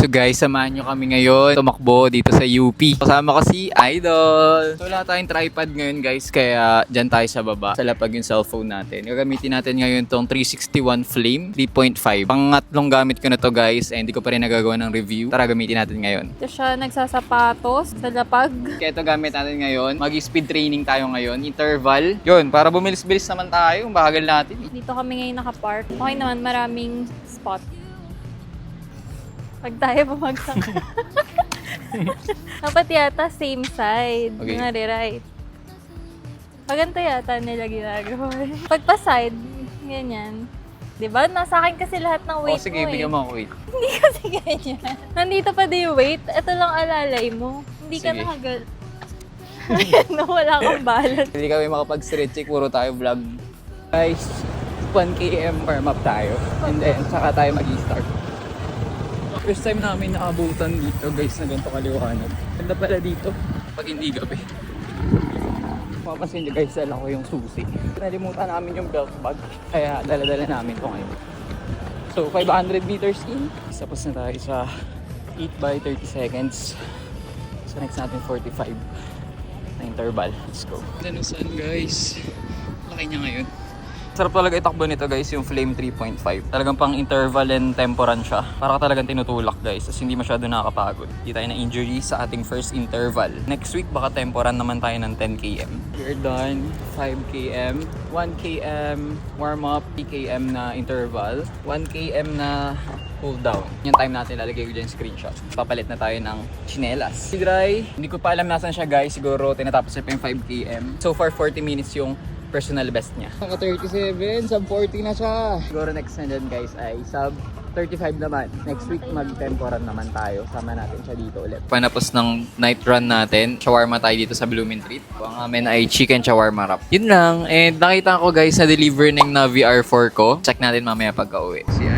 So guys, samahan nyo kami ngayon tumakbo dito sa UP. Kasama ko si Idol. So wala tayong tripod ngayon guys, kaya dyan tayo sa baba. Sa lapag yung cellphone natin. Gagamitin natin ngayon tong 361 Flame 3.5. Pangatlong gamit ko na to guys, and hindi ko pa rin nagagawa ng review. Tara, gamitin natin ngayon. Ito siya nagsasapatos sa lapag. Kaya ito gamit natin ngayon. Mag-speed training tayo ngayon. Interval. Yun, para bumilis-bilis naman tayo. Bagal natin. Dito kami ngayon nakapark. Okay naman, maraming spot. Pag tayo bumagsak. Dapat yata same side. Okay. Nga right. Pag ganito yata nila ginagawa. Pag pa-side, ganyan. Diba? Nasa akin kasi lahat ng weight Sige, mo bigyan mo ako weight. Hindi kasi ganyan. Nandito pa din yung weight. Ito lang alalay mo. Hindi ka Sige. nakagal... Ayan, no, wala kang balance. Hindi kami makapag-stretching, puro tayo vlog. Guys, 1 km warm up tayo. And then, saka tayo mag-start. First time namin naabutan dito guys na ganito kaliwanag. Ganda pala dito pag hindi gabi. Mapapansin nyo guys, dala ko yung susi. Nalimutan namin yung belt bag, kaya dala-dala namin ito ngayon. So 500 meters in. Tapos na tayo sa 8 by 30 seconds. So next natin 45 na interval. Let's go. Ganda ng sun guys. Laki niya ngayon. Sarap talaga itakbo nito guys, yung Flame 3.5. Talagang pang interval and temporan siya. Para ka talagang tinutulak guys, tapos hindi masyado nakakapagod. Hindi tayo na injury sa ating first interval. Next week baka temporan naman tayo ng 10 km. We're done. 5 km, 1 km warm up, 3 km na interval, 1 km na cool down. Yung time natin, lalagay ko dyan yung screenshot. Papalit na tayo ng chinelas. Dry, hindi ko pa alam nasan siya guys. Siguro tinatapos na pa yung 5 km. So far 40 minutes yung personal best niya. Naka 37, sub 40 na siya. Siguro next na dyan guys ay sub 35 naman. Next week mag-temporan naman tayo. Sama natin siya dito ulit. Panapos ng night run natin, shawarma tayo dito sa Blooming Treat. Ang amin ay chicken shawarma wrap. Yun lang. And nakita ko guys na deliver ng Navi R4 ko. Check natin mamaya pagka uwi. Si